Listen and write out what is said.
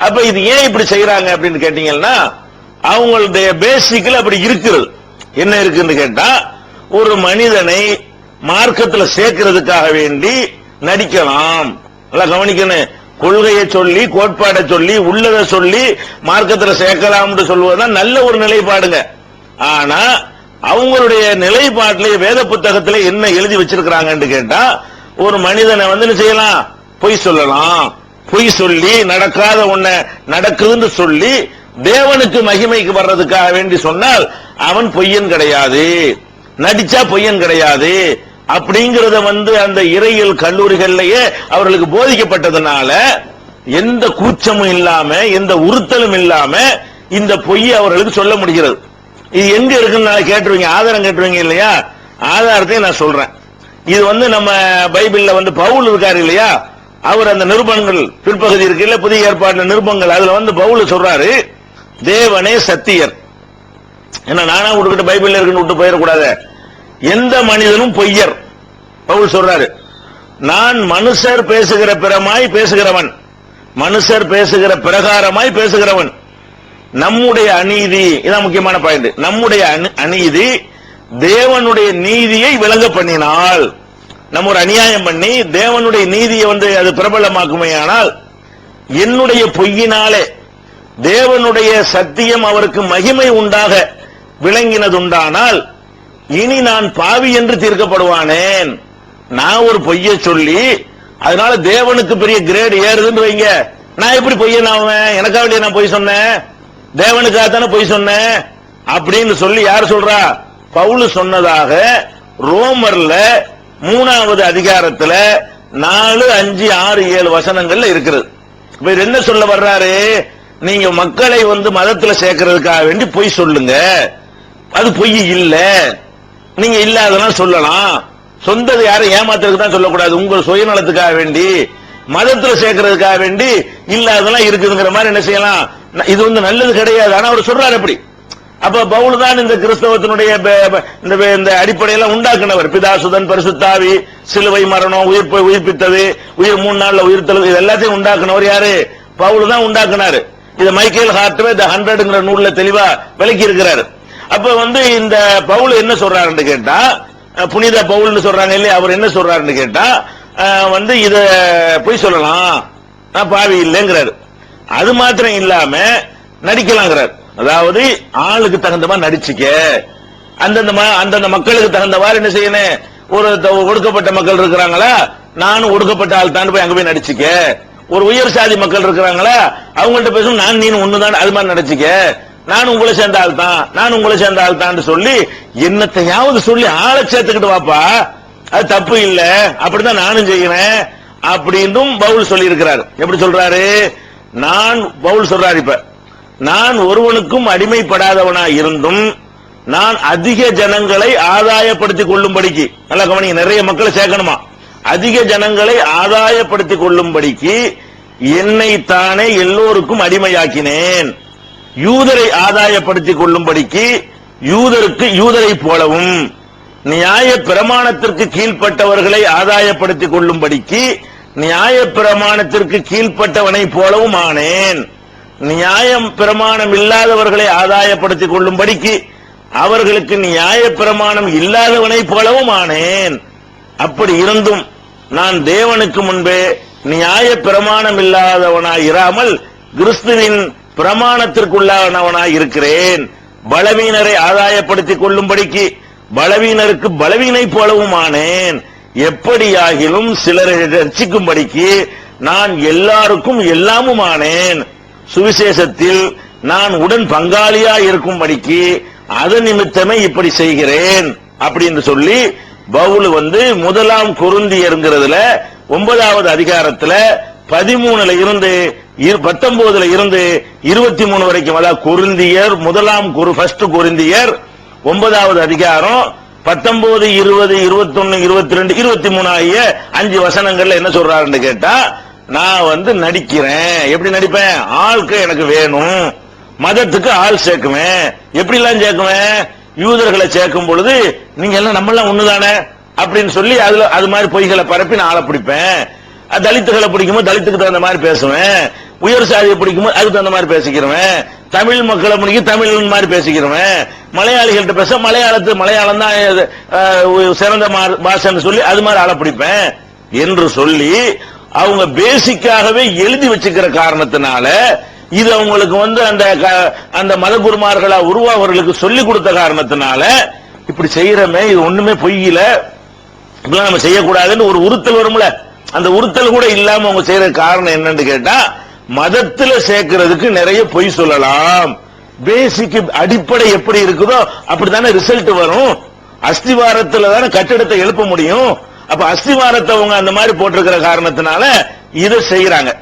அப்ப இது ஏன் இப்படி செய்யறாங்க அப்படின்னு கேட்டீங்கன்னா, அவங்களுடைய பேசிக்கல அப்படி இருக்கிறது. என்ன இருக்குன்னு கேட்டா, ஒரு மனிதனை மார்க்கத்தில் சேர்க்கிறதுக்காக வேண்டி நடிக்கலாம். நல்லா கவனிக்கணும். கொள்கையை சொல்லி, கோட்பாடை சொல்லி, உள்ளதை சொல்லி மார்க்கத்தில் சேர்க்கலாம் சொல்வதுதான் நல்ல ஒரு நிலைப்பாடுங்க. ஆனா அவங்களுடைய நிலைப்பாட்டிலே வேத புத்தகத்திலே என்ன எழுதி வச்சிருக்கிறாங்கன்னு கேட்டா, ஒரு மனிதனை என்ன செய்யலாம், பொய் சொல்லலாம். பொய் சொல்லி நடக்காத ஒன்ன நடக்குதுன்னு சொல்லி தேவனுக்கு மகிமைக்கு வர்றதுக்காக வேண்டி சொன்னால் அவன் பொய்யன் கிடையாது, நடிச்சா பொய்யன் கிடையாது அப்படிங்கறத அந்த இறையியல் கல்லூரிகள்லயே அவர்களுக்கு போதிக்கப்பட்டதுனால எந்த கூச்சமும் இல்லாம, எந்த உறுத்தலும் இல்லாம இந்த பொய்யை அவர்களுக்கு சொல்ல முடிகிறது. இது எங்க இருக்குன்னு கேட்டுருவீங்க, ஆதாரம் கேட்டுருவீங்க இல்லையா? ஆதாரத்தையும் நான் சொல்றேன். இது நம்ம பைபிள்ல பவுல் இருக்காரு இல்லையா, அவர் அந்த நிருபங்கள் பிற்பகுதி இருக்கு இல்ல, புதிய ஏற்பாடு நிருபங்கள், அதுல பவுல் சொல்றாரு, தேவனே சத்தியர். என்ன நானா விட்டுக்கிட்டு பைபிள்ல இருக்குன்னு விட்டு போயிடக்கூடாது. எந்த மனிதனும் பொய்யர். பவுல் சொல்றாரு, நான் மனுஷர் பேசுகிற பிறமாய் பேசுகிறவன், மனுஷர் பேசுகிற பிரகாரமாய் பேசுகிறவன். நம்முடைய அநீதி, இதான் முக்கியமான பாயிண்ட், நம்முடைய அநீதி தேவனுடைய நீதியை விளங்க பண்ணினால், நம்ம ஒரு அநியாயம் பண்ணி தேவனுடைய நீதியை அது பிரபலமாக்குமே. ஆனால் என்னுடைய பொய்யினாலே தேவனுடைய சத்தியம் அவருக்கு மகிமை உண்டாக விளங்கினதுண்டானால் இனி நான் பாவி என்று தீர்க்கப்படுவானேன். நான் ஒரு பொய்யை சொல்லி அதனால தேவனுக்கு பெரிய கிரேட் ஏறுதுன்னு வைங்க, நான் எப்படி பொய்யன் ஆவேன்? எனக்காக வேண்டிய நான் பொய் சொன்னேன், தேவனுக்காக தானே பொய் சொன்னேன் அப்படின்னு சொல்லி யார் சொல்றா? பவுல் சொன்னதாக ரோமர்ல 3வது அதிகாரத்துல 4, 5, 6, 7 வசனங்கள்ல இருக்கிறது. இவர் என்ன சொல்ல வர்றாரு? நீங்க மக்களை மதத்துல சேர்க்கறதுக்காக வேண்டி பொய் சொல்லுங்க, அது பொய் இல்ல, நீங்க இல்லாதெல்லாம் சொல்லலாம். சொந்தது யாரும் ஏமாத்துறதுக்கு தான் சொல்லக்கூடாது, உங்க சுயநலத்துக்காக வேண்டி மதத்துல சேர்க்கறதுக்காக வேண்டி இல்லாதெல்லாம் இருக்குதுங்கிற மாதிரி என்ன செய்யலாம், இது நல்லது கிடையாது. ஆனா அவர் சொல்றாரு அப்படி. அப்ப பவுல் தான் இந்த கிறிஸ்தவத்தினுடைய இந்த அடிப்படையெல்லாம் உண்டாக்குனவர். பிதாசுதன் பரிசுத்தாவி, சிலுவை மரணம், உயிர்ப்பித்தது, 3 நாள்ல உயிர்த்தல், இது எல்லாத்தையும் உண்டாக்குனவர் யாரு? பவுல் தான் உண்டாக்குனாரு. இது மைக்கேல் ஹார்ட்வே தி 100ங்கிற நூல்ல தெளிவா விளக்கி இருக்கிறாரு. அப்ப இந்த பவுல் என்ன சொல்றாருன்னு கேட்டா, புனித பவுல்னு சொல்றாங்க இல்லையா, அவர் என்ன சொல்றாருன்னு கேட்டா, இத பொய் சொல்லலாம், நான் பாவி இல்லைங்கிறாரு. அது மாத்திரம் இல்லாம நடிக்கலாங்கிறார். அதாவது ஆளுக்கு தகுந்த மாதிரி நடிச்சுக்க, அந்தந்த மக்களுக்கு தகுந்தவாறு என்ன செய்யணும், ஒரு ஒடுக்கப்பட்ட மக்கள் இருக்கிறாங்களா, நானும் ஒடுக்கப்பட்ட ஆள் தான் போய் அங்க போய் நடிச்சுக்க. ஒரு உயர் சாதி மக்கள் இருக்கிறாங்களா, அவங்கள்ட்ட பேசும் நான் நீ ஒண்ணுதான், அது மாதிரி நடிச்சுக்க. நான் உங்களை சேர்ந்த ஆள் தான், நான் உங்களை சேர்ந்த ஆள் தான் சொல்லி என்னத்தையாவது சொல்லி ஆளை சேர்த்துக்கிட்டு வாப்பா, அது தப்பு இல்ல, அப்படிதான் நானும் செய்யறேன் அப்படின்னும் பவுல் சொல்லி இருக்கிறார். எப்படி சொல்றாரு? பவுல் சொல்றாரு, இப்ப நான் ஒருவனுக்கும் அடிமைப்படாதவனா இருந்தும் நான் அதிக ஜனங்களை ஆதாயப்படுத்திக் கொள்ளும்படிக்கு, நல்லா கவனிங்க, நிறைய மக்களை சேர்க்கணுமா, அதிக ஜனங்களை ஆதாயப்படுத்திக் கொள்ளும்படிக்கு என்னை தானே எல்லோருக்கும் அடிமையாக்கினேன். யூதரை ஆதாயப்படுத்திக் கொள்ளும்படிக்கு யூதரை போலவும், நியாய பிரமாணத்திற்கு கீழ்ப்பட்டவர்களை ஆதாயப்படுத்திக் கொள்ளும்படிக்கு நியாய பிரமாணத்திற்கு கீழ்ப்பட்டவனை போலவும் ஆனேன். நியாயம் பிரமாணம் இல்லாதவர்களை ஆதாயப்படுத்திக் கொள்ளும்படிக்கு அவர்களுக்கு நியாய பிரமாணம் இல்லாதவனை போலவும் ஆனேன். அப்படி இருந்தும் நான் தேவனுக்கு முன்பே நியாய பிரமாணம் இல்லாதவனாய் இராமல் கிறிஸ்துவின் பிரமாணத்திற்குள்ளானவனாய் இருக்கிறேன். பலவீனரை ஆதாயப்படுத்திக் கொள்ளும்படிக்கு பலவீனருக்கு பலவீனை போலவும் ஆனேன். எப்படியாகிலும் சிலரை ரட்சிக்கும்படிக்கு நான் எல்லாருக்கும் எல்லாமும் ஆனேன். சுவிசேஷத்தில் நான் உடன் பங்காளியா இருக்கும்படிக்கு அது நிமித்தமே இப்படி செய்கிறேன் அப்படின்னு சொல்லி பவுல் 1 கொரிந்தியர்ங்கிறதுல 9வது அதிகாரத்துல 13ல இருந்து 19ல இருந்து 23 வரைக்கும், அதாவது கொரிந்தியர் 1 கொரிந்தியர் 9வது அதிகாரம் 19, 20, 21, 22, 23 ஆகிய 5 வசனங்கள்ல என்ன சொல்றாருன்னு கேட்டா, நான் நடிக்கிறேன். எப்படி நடிப்பேன்? ஆளுக்கு எனக்கு வேணும், மதத்துக்கு ஆள் சேர்க்குவேன். எப்படி எல்லாம் சேர்க்குவேன்? யூதர்களை சேர்க்கும் பொழுது நீங்க எல்லாம் நம்ம எல்லாம் ஒண்ணுதானே அப்படின்னு சொல்லி அது மாதிரி பொய்களை பரப்பி நான் ஆளை பிடிப்பேன். தலித்துகளை பிடிக்கும்போது தலித்துக்கு தகுந்த மாதிரி பேசுவேன். உயர் சாதியை பிடிக்கும் அதுக்கு அந்த மாதிரி பேசிக்கிறவன், தமிழ் மக்களை பிடிக்க தமிழ் மாதிரி பேசிக்கிறவன், மலையாளிகள்கிட்ட பேச மலையாளம் தான் சிறந்த பாஷைன்னு சொல்லி அது மாதிரி ஆள பிடிப்பேன் என்று சொல்லி அவங்க பேசிக்காகவே எழுதி வச்சுக்கிற காரணத்தினால இது அவங்களுக்கு அந்த மதகுருமார்களா உருவாவர்களுக்கு சொல்லிக் கொடுத்த காரணத்தினால இப்படி செய்யறமே, இது ஒண்ணுமே பொய்யில இப்படிலாம் நம்ம செய்யக்கூடாதுன்னு ஒரு உறுத்தல் வரும்ல, அந்த உறுத்தல் கூட இல்லாம அவங்க செய்யற காரணம் என்னன்னு கேட்டா மதத்துல சேர்க்கிறதுக்கு நிறைய பொய் சொல்லலாம். பேசிக் அடிப்படை எப்படி இருக்குதோ அப்படித்தானே ரிசல்ட் வரும். அஸ்திவாரத்துல தானே கட்டிடத்தை எழுப்ப முடியும். அப்ப அஸ்திவாரத்தை அவங்க அந்த மாதிரி போட்டிருக்கிற காரணத்தினால இதை செய்யறாங்க.